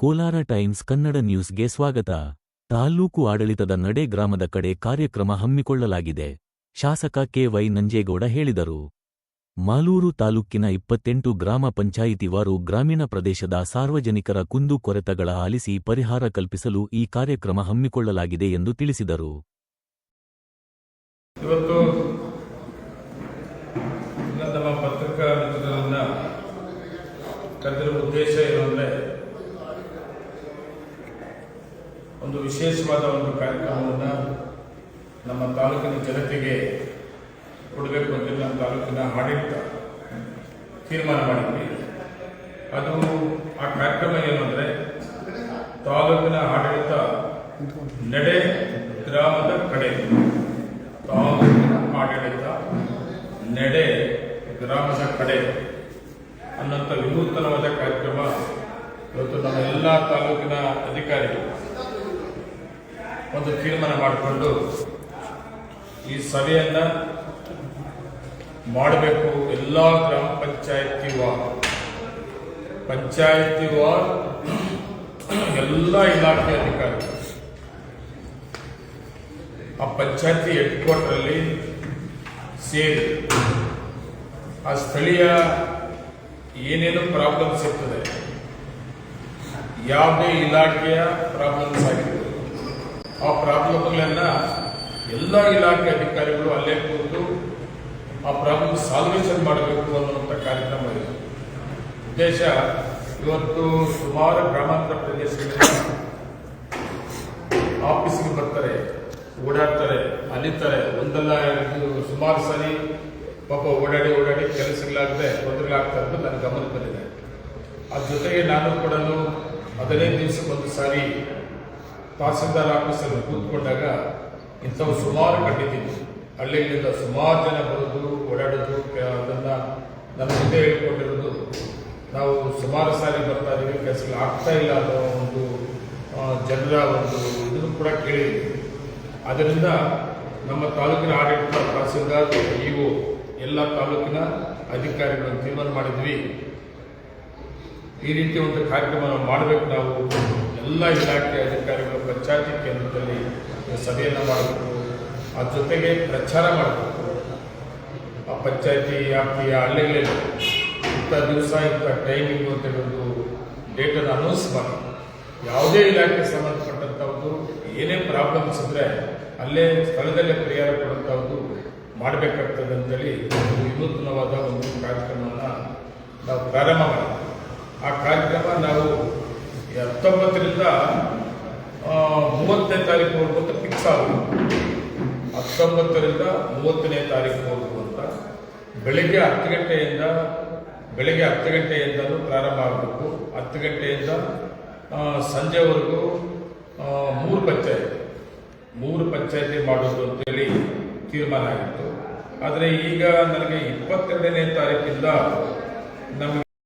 Kolar times Kannada ನ್ಯೂಸ್ಗೆ ಸ್ವಾಗತ. ತಾಲ್ಲೂಕು ಆಡಳಿತದ ನಡೆ ಗ್ರಾಮದ ಕಡೆ ಕಾರ್ಯಕ್ರಮ ಹಮ್ಮಿಕೊಳ್ಳಲಾಗಿದೆ. ಶಾಸಕ ಕೆ.ವೈ. ನಂಜೇಗೌಡ ಹೇಳಿದರು. ಮಾಲೂರು ತಾಲೂಕಿನ 28 ಗ್ರಾಮ ಪಂಚಾಯಿತಿವಾರು ಗ್ರಾಮೀಣ ಪ್ರದೇಶದ ಸಾರ್ವಜನಿಕರ ಕುಂದು ಕೊರೆತಗಳ ಆಲಿಸಿ ಪರಿಹಾರ ಕಲ್ಪಿಸಲು ಈ ಕಾರ್ಯಕ್ರಮ ಹಮ್ಮಿಕೊಳ್ಳಲಾಗಿದೆ ಎಂದು ತಿಳಿಸಿದರು. ಇವತ್ತು ನಮ್ಮ ಪತ್ರಿಕಾ ಮಿತ್ರರನ್ನ ಕರೆದಿರುವ ಉದ್ದೇಶ ಏನು ಅಂದರೆ, ಒಂದು ವಿಶೇಷವಾದ ಒಂದು ಕಾರ್ಯಕ್ರಮವನ್ನು ನಮ್ಮ ತಾಲೂಕಿನ ಜನತೆಗೆ ಕೊಡಬೇಕು ಅಂತ ನಮ್ಮ ತಾಲೂಕಿನ ಆಡಳಿತ ತೀರ್ಮಾನ ಮಾಡಿದ್ವಿ. ಅದು ಆ ಕಾರ್ಯಕ್ರಮ ಏನು ಅಂದರೆ, ತಾಲೂಕಿನ ಆಡಳಿತ ನಡೆ ಗ್ರಾಮದ ಕಡೆ, ತಾಲೂಕಿನ ಆಡಳಿತ ನಡೆ ಗ್ರಾಮದ ಕಡೆ ಅನ್ನೋಂಥ ವಿನೂತನವಾದ ಕಾರ್ಯಕ್ರಮ ಇವತ್ತು ನಮ್ಮ ಎಲ್ಲ ತಾಲೂಕಿನ ಅಧಿಕಾರಿಗಳು ಒಂದು ತೀರ್ಮಾನ ಮಾಡಿಕೊಂಡು ಈ ಸಭೆಯನ್ನ ಮಾಡಬೇಕು. ಎಲ್ಲ ಗ್ರಾಮ ಪಂಚಾಯತಿವಾರ್ ಎಲ್ಲ ಇಲಾಖೆ ಅಧಿಕಾರಿಗಳು ಆ ಪಂಚಾಯತಿ ಹೆಡ್ ಕ್ವಾರ್ಟರಲ್ಲಿ ಸೇರಿ ಆ ಸ್ಥಳೀಯ ಏನೇನು ಪ್ರಾಬ್ಲಮ್ಸ್ ಇರ್ತದೆ, ಯಾವುದೇ ಇಲಾಖೆಯ ಪ್ರಾಬ್ಲಮ್ಸ್ ಆಗಿರ್ತದೆ, ಆ ಪ್ರಾಬ್ಲಮ್ಗಳನ್ನ ಎಲ್ಲ ಇಲಾಖೆ ಅಧಿಕಾರಿಗಳು ಅಲ್ಲೇ ಕೂತು ಆ ಪ್ರಾಬ್ಲಮ್ ಸಾಲ್ವೇಷನ್ ಮಾಡಬೇಕು ಅನ್ನುವಂಥ ಕಾರ್ಯಕ್ರಮ ಇದೆ. ಉದ್ದೇಶ, ಇವತ್ತು ಸುಮಾರು ಗ್ರಾಮಾಂತರ ಪ್ರದೇಶಗಳಿಂದ ಆಫೀಸ್ಗೆ ಬರ್ತಾರೆ, ಓಡಾಡ್ತಾರೆ, ಅಲಿತಾರೆ, ಒಂದಲ್ಲ ಸುಮಾರು ಸರಿ ಪಾಪ ಓಡಾಡಿ ಕೆಲಸಗಳಾಗದೆ ತೊಂದರೆಗಳಾಗ್ತಾ ಇದ್ದು ನನ್ನ ಗಮನಕ್ಕೆ ಬಂದಿದೆ. ಅದ್ರ ಜೊತೆಗೆ ನಾನು ಕೂಡ 15 ದಿವಸಕ್ಕೊಂದು ಸಾರಿ ತಹಸೀಲ್ದಾರ್ ಆಫೀಸಲ್ಲಿ ಕೂತ್ಕೊಂಡಾಗ ಇಂಥವು ಸುಮಾರು ಕಂಡಿದ್ದೀನಿ. ಹಳ್ಳಿಗಳಿಂದ ಸುಮಾರು ಜನ ಬರೋದು, ಓಡಾಡೋದು, ಅದನ್ನು ನನ್ನ ಮುಂದೆ ಹೇಳ್ಕೊಂಡಿರೋದು, ನಾವು ಸುಮಾರು ಸಾರಿ ಬರ್ತಾ ಇದ್ದೀವಿ, ಕೆಲಸಗಳು ಆಗ್ತಾ ಇಲ್ಲ ಅನ್ನೋ ಒಂದು ಜನರ ಒಂದು ಇದನ್ನು ಕೂಡ ಕೇಳಿದ್ದೀವಿ. ಆದ್ದರಿಂದ ನಮ್ಮ ತಾಲೂಕಿನ ಆಡಳಿತ, ತಹಸೀಲ್ದಾರ್, ಇಒ ಎಲ್ಲ ತಾಲೂಕಿನ ಅಧಿಕಾರಿಗಳನ್ನು ತೀರ್ಮಾನ ಮಾಡಿದ್ವಿ. ಈ ರೀತಿ ಒಂದು ಕಾರ್ಯಕ್ರಮ ಮಾಡಬೇಕು. ನಾವು ಎಲ್ಲ ಇಲಾಖೆ ಅಧಿಕಾರಿಗಳು ಪಂಚಾಯತಿ ಕೇಂದ್ರದಲ್ಲಿ ಸಭೆಯನ್ನು ಮಾಡಬೇಕು. ಅದ್ರ ಜೊತೆಗೆ ಪ್ರಚಾರ ಮಾಡಬೇಕು. ಆ ಪಂಚಾಯತಿ ವ್ಯಾಪ್ತಿಯ ಹಳ್ಳಿಗಳಲ್ಲಿ ಇಂಥ ದಿವಸ ಇಂಥ ಟೈಮಿಂಗು ಅಂತ ಒಂದು ಡೇಟನ್ನು ಅನೌನ್ಸ್ ಮಾಡಿ, ಯಾವುದೇ ಇಲಾಖೆಗೆ ಸಂಬಂಧಪಟ್ಟಂಥದ್ದು ಏನೇ ಪ್ರಾಬ್ಲಮ್ಸ್ ಇದ್ದರೆ ಅಲ್ಲೇ ಸ್ಥಳದಲ್ಲೇ ಪರಿಹಾರ ಕೊಡುವಂಥದ್ದು ಮಾಡಬೇಕಾಗ್ತದೆ ಅಂತೇಳಿ ವಿನೂತನವಾದ ಒಂದು ಕಾರ್ಯಕ್ರಮವನ್ನು ನಾವು ಪ್ರಾರಂಭ ಮಾಡಿದ್ವಿ. ಆ ಕಾರ್ಯಕ್ರಮ ನಾವು 19ರಿಂದ 30ನೇ ತಾರೀಕುವರೆಗೂ ಅಂತ ಫಿಕ್ಸ್ ಆಗುತ್ತೆ. 19ರಿಂದ 30ನೇ ತಾರೀಕುವರೆಗೂ ಅಂತ ಬೆಳಗ್ಗೆ 10 ಗಂಟೆಯಿಂದಲೂ ಪ್ರಾರಂಭ ಆಗಬೇಕು. 10 ಗಂಟೆಯಿಂದ ಸಂಜೆವರೆಗೂ 3 ಪಂಚಾಯತಿ ಮಾಡೋದು ಅಂತೇಳಿ ತೀರ್ಮಾನ ಆಗಿತ್ತು. ಆದರೆ ಈಗ ನನಗೆ 22ನೇ ತಾರೀಕಿಂದ ನಮಗೆ